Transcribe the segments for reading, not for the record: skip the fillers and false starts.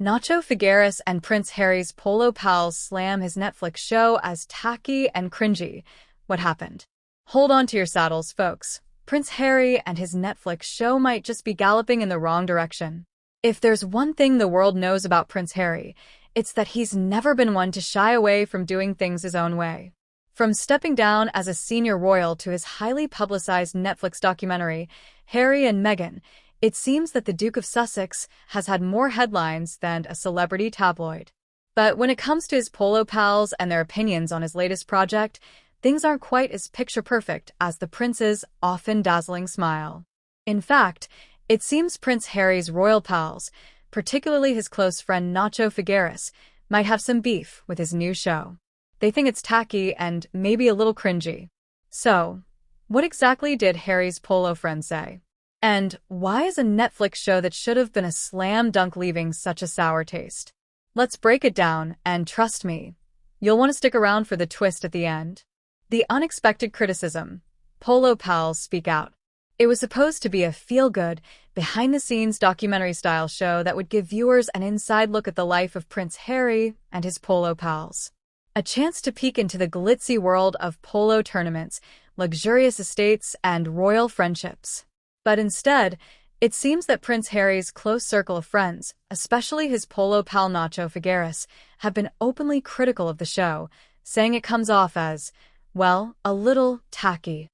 Nacho Figueras and Prince Harry's Polo pals slam his Netflix show as tacky and cringy. What happened? Hold on to your saddles, folks. Prince Harry and his Netflix show might just be galloping in the wrong direction. If there's one thing the world knows about Prince Harry, it's that he's never been one to shy away from doing things his own way. From stepping down as a senior royal to his highly publicized Netflix documentary, Harry and Meghan, it seems that the Duke of Sussex has had more headlines than a celebrity tabloid. But when it comes to his Polo pals and their opinions on his latest project, things aren't quite as picture-perfect as the prince's often dazzling smile. In fact, it seems Prince Harry's royal pals, particularly his close friend Nacho Figueras, might have some beef with his new show. They think it's tacky and maybe a little cringy. So, what exactly did Harry's Polo friend say? And why is a Netflix show that should have been a slam dunk leaving such a sour taste? Let's break it down, and trust me, you'll want to stick around for the twist at the end. The unexpected criticism. Polo pals speak out. It was supposed to be a feel-good, behind-the-scenes documentary-style show that would give viewers an inside look at the life of Prince Harry and his Polo pals. A chance to peek into the glitzy world of polo tournaments, luxurious estates, and royal friendships. But instead, it seems that Prince Harry's close circle of friends, especially his Polo pal Nacho Figueras, have been openly critical of the show, saying it comes off as, well, a little tacky.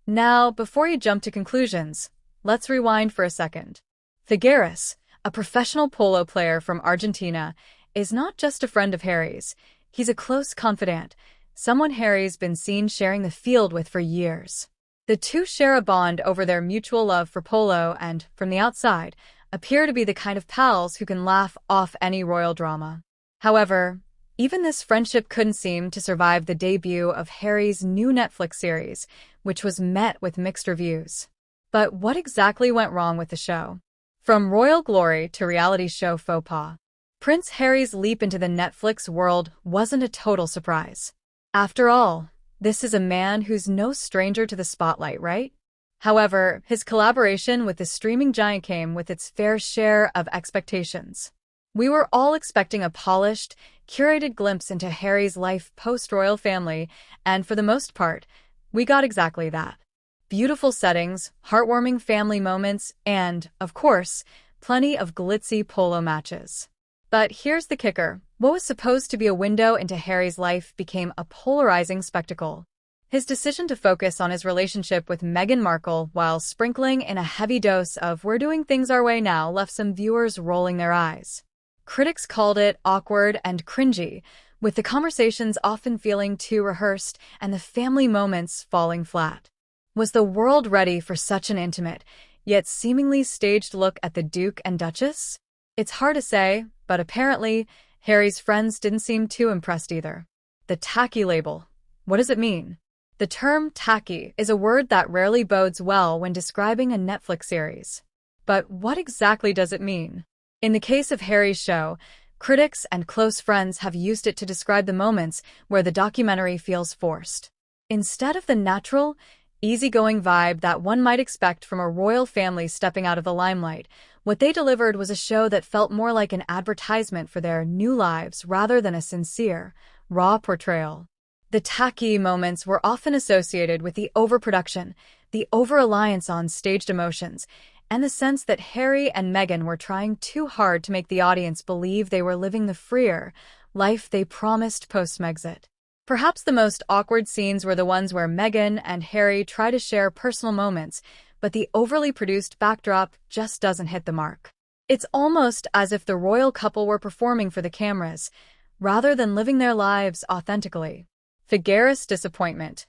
Now, before you jump to conclusions, let's rewind for a second. Figueras, a professional polo player from Argentina, is not just a friend of Harry's. He's a close confidant, someone Harry's been seen sharing the field with for years. The two share a bond over their mutual love for polo and, from the outside, appear to be the kind of pals who can laugh off any royal drama. However, even this friendship couldn't seem to survive the debut of Harry's new Netflix series, which was met with mixed reviews. But what exactly went wrong with the show? From royal glory to reality show faux pas, Prince Harry's leap into the Netflix world wasn't a total surprise. After all, this is a man who's no stranger to the spotlight, right? However, his collaboration with the streaming giant came with its fair share of expectations. We were all expecting a polished, curated glimpse into Harry's life post-royal family, and for the most part, we got exactly that. Beautiful settings, heartwarming family moments, and, of course, plenty of glitzy polo matches. But here's the kicker. What was supposed to be a window into Harry's life became a polarizing spectacle. His decision to focus on his relationship with Meghan Markle while sprinkling in a heavy dose of "we're doing things our way now" left some viewers rolling their eyes. Critics called it awkward and cringy, with the conversations often feeling too rehearsed and the family moments falling flat. Was the world ready for such an intimate, yet seemingly staged look at the Duke and Duchess? It's hard to say, but apparently, Harry's friends didn't seem too impressed either. The tacky label. What does it mean? The term tacky is a word that rarely bodes well when describing a Netflix series. But what exactly does it mean? In the case of Harry's show, critics and close friends have used it to describe the moments where the documentary feels forced. Instead of the natural, easygoing vibe that one might expect from a royal family stepping out of the limelight, what they delivered was a show that felt more like an advertisement for their new lives rather than a sincere, raw portrayal. The tacky moments were often associated with the overproduction, the over-reliance on staged emotions, and the sense that Harry and Meghan were trying too hard to make the audience believe they were living the freer life they promised post-Megxit. Perhaps the most awkward scenes were the ones where Meghan and Harry try to share personal moments, but the overly produced backdrop just doesn't hit the mark. It's almost as if the royal couple were performing for the cameras, rather than living their lives authentically. Figueras' disappointment.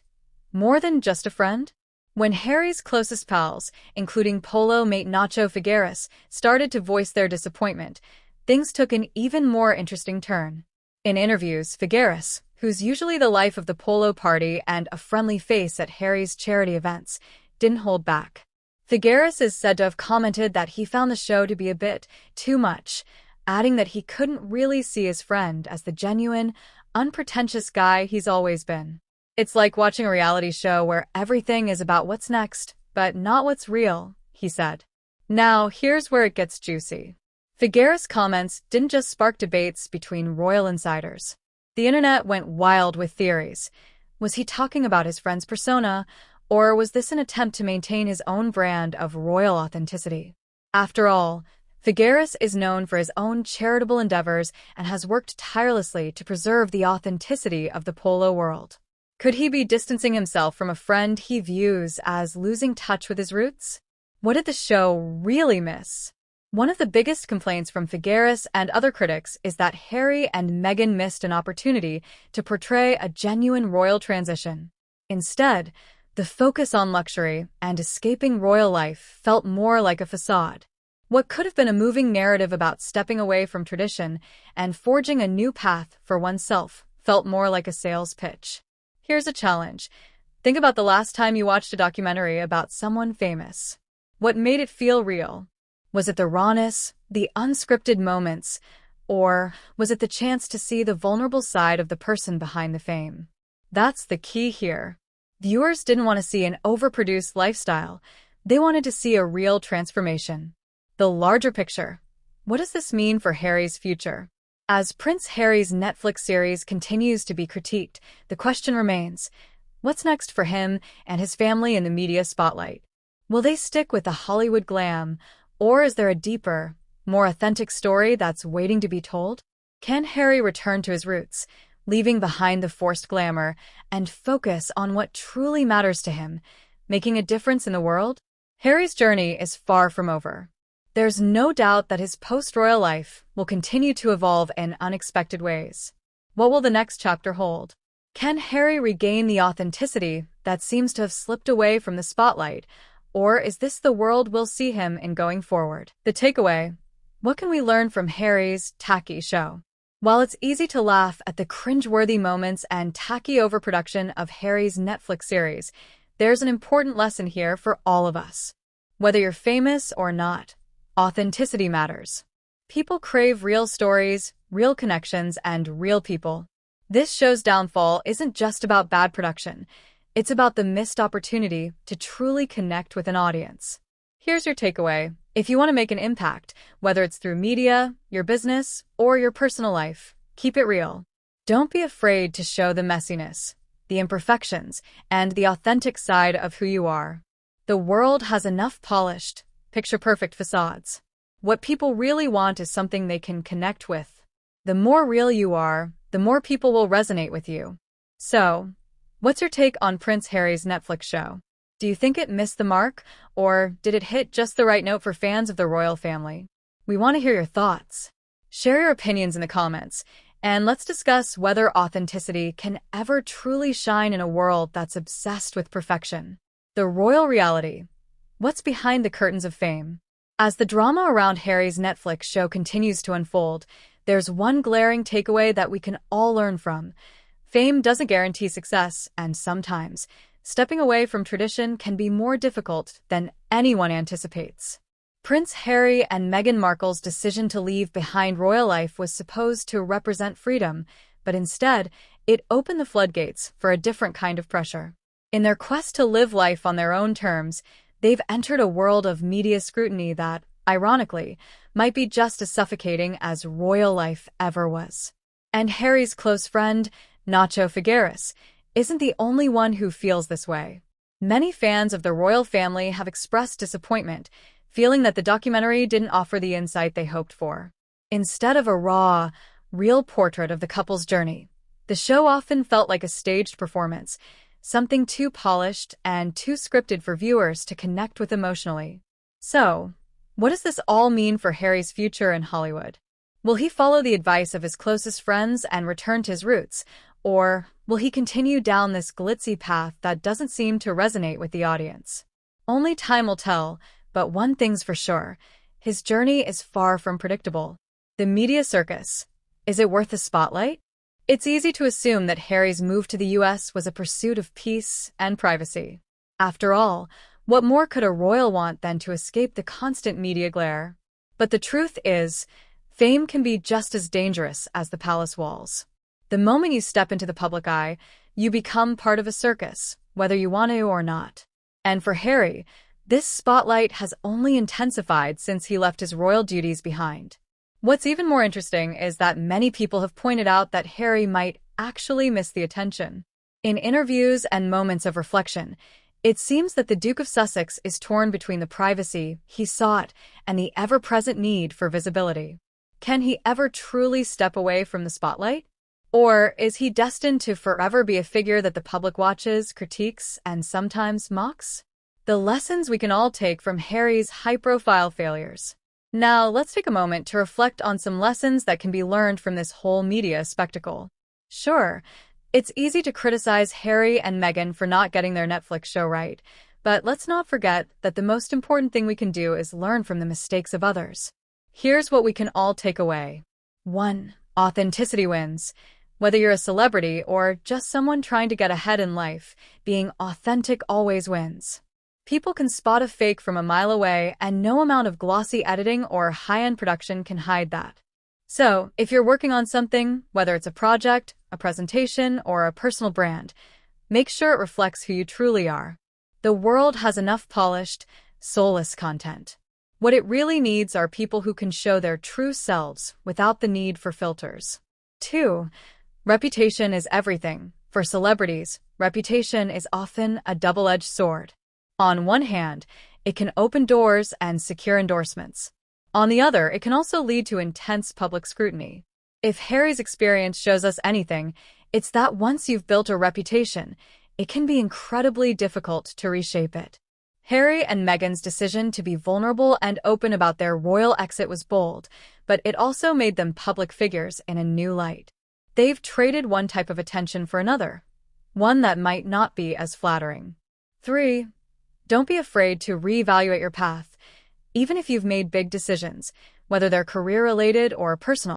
More than just a friend? When Harry's closest pals, including Polo mate Nacho Figueras, started to voice their disappointment, things took an even more interesting turn. In interviews, Figueras, who's usually the life of the Polo party and a friendly face at Harry's charity events, didn't hold back. Figueras is said to have commented that he found the show to be a bit too much, adding that he couldn't really see his friend as the genuine, unpretentious guy he's always been. It's like watching a reality show where everything is about what's next, but not what's real, he said. Now, here's where it gets juicy. Figueras' comments didn't just spark debates between royal insiders. The internet went wild with theories. Was he talking about his friend's persona, or was this an attempt to maintain his own brand of royal authenticity? After all, Figueras is known for his own charitable endeavors and has worked tirelessly to preserve the authenticity of the Polo world. Could he be distancing himself from a friend he views as losing touch with his roots? What did the show really miss? One of the biggest complaints from Figueras and other critics is that Harry and Meghan missed an opportunity to portray a genuine royal transition. Instead, the focus on luxury and escaping royal life felt more like a facade. What could have been a moving narrative about stepping away from tradition and forging a new path for oneself felt more like a sales pitch. Here's a challenge. Think about the last time you watched a documentary about someone famous. What made it feel real? Was it the rawness, the unscripted moments, or was it the chance to see the vulnerable side of the person behind the fame? That's the key here. Viewers didn't want to see an overproduced lifestyle. They wanted to see a real transformation. The larger picture. What does this mean for Harry's future? As Prince Harry's Netflix series continues to be critiqued, the question remains, what's next for him and his family in the media spotlight? Will they stick with the Hollywood glam, or is there a deeper, more authentic story that's waiting to be told? Can Harry return to his roots, leaving behind the forced glamour, and focus on what truly matters to him, making a difference in the world? Harry's journey is far from over. There's no doubt that his post-royal life will continue to evolve in unexpected ways. What will the next chapter hold? Can Harry regain the authenticity that seems to have slipped away from the spotlight, or is this the world we'll see him in going forward? The takeaway: what can we learn from Harry's tacky show? While it's easy to laugh at the cringeworthy moments and tacky overproduction of Harry's Netflix series, there's an important lesson here for all of us. Whether you're famous or not, authenticity matters. People crave real stories, real connections, and real people. This show's downfall isn't just about bad production. It's about the missed opportunity to truly connect with an audience. Here's your takeaway. If you want to make an impact, whether it's through media, your business, or your personal life, keep it real. Don't be afraid to show the messiness, the imperfections, and the authentic side of who you are. The world has enough polished, picture-perfect facades. What people really want is something they can connect with. The more real you are, the more people will resonate with you. So, what's your take on Prince Harry's Netflix show? Do you think it missed the mark, or did it hit just the right note for fans of the royal family? We want to hear your thoughts. Share your opinions in the comments, and let's discuss whether authenticity can ever truly shine in a world that's obsessed with perfection. The royal reality. What's behind the curtains of fame? As the drama around Harry's Netflix show continues to unfold, there's one glaring takeaway that we can all learn from. Fame doesn't guarantee success, and sometimes, stepping away from tradition can be more difficult than anyone anticipates. Prince Harry and Meghan Markle's decision to leave behind royal life was supposed to represent freedom, but instead, it opened the floodgates for a different kind of pressure. In their quest to live life on their own terms, they've entered a world of media scrutiny that, ironically, might be just as suffocating as royal life ever was. And Harry's close friend, Nacho Figueras, isn't the only one who feels this way. Many fans of the royal family have expressed disappointment, feeling that the documentary didn't offer the insight they hoped for. Instead of a raw, real portrait of the couple's journey, the show often felt like a staged performance, something too polished and too scripted for viewers to connect with emotionally. So, what does this all mean for Harry's future in Hollywood? Will he follow the advice of his closest friends and return to his roots, or will he continue down this glitzy path that doesn't seem to resonate with the audience? Only time will tell, but one thing's for sure, his journey is far from predictable. The media circus. Is it worth the spotlight? It's easy to assume that Harry's move to the US was a pursuit of peace and privacy. After all, what more could a royal want than to escape the constant media glare? But the truth is, fame can be just as dangerous as the palace walls. The moment you step into the public eye, you become part of a circus, whether you want to or not. And for Harry, this spotlight has only intensified since he left his royal duties behind. What's even more interesting is that many people have pointed out that Harry might actually miss the attention. In interviews and moments of reflection, it seems that the Duke of Sussex is torn between the privacy he sought and the ever-present need for visibility. Can he ever truly step away from the spotlight? Or is he destined to forever be a figure that the public watches, critiques, and sometimes mocks? The lessons we can all take from Harry's high-profile failures. Now, let's take a moment to reflect on some lessons that can be learned from this whole media spectacle. Sure, it's easy to criticize Harry and Meghan for not getting their Netflix show right, but let's not forget that the most important thing we can do is learn from the mistakes of others. Here's what we can all take away. 1. Authenticity wins. Whether you're a celebrity or just someone trying to get ahead in life, being authentic always wins. People can spot a fake from a mile away, and no amount of glossy editing or high-end production can hide that. So, if you're working on something, whether it's a project, a presentation, or a personal brand, make sure it reflects who you truly are. The world has enough polished, soulless content. What it really needs are people who can show their true selves without the need for filters. 2. Reputation is everything. For celebrities, reputation is often a double-edged sword. On one hand, it can open doors and secure endorsements. On the other, it can also lead to intense public scrutiny. If Harry's experience shows us anything, it's that once you've built a reputation, it can be incredibly difficult to reshape it. Harry and Meghan's decision to be vulnerable and open about their royal exit was bold, but it also made them public figures in a new light. They've traded one type of attention for another, one that might not be as flattering. 3. Don't be afraid to reevaluate your path, even if you've made big decisions, whether they're career-related or personal.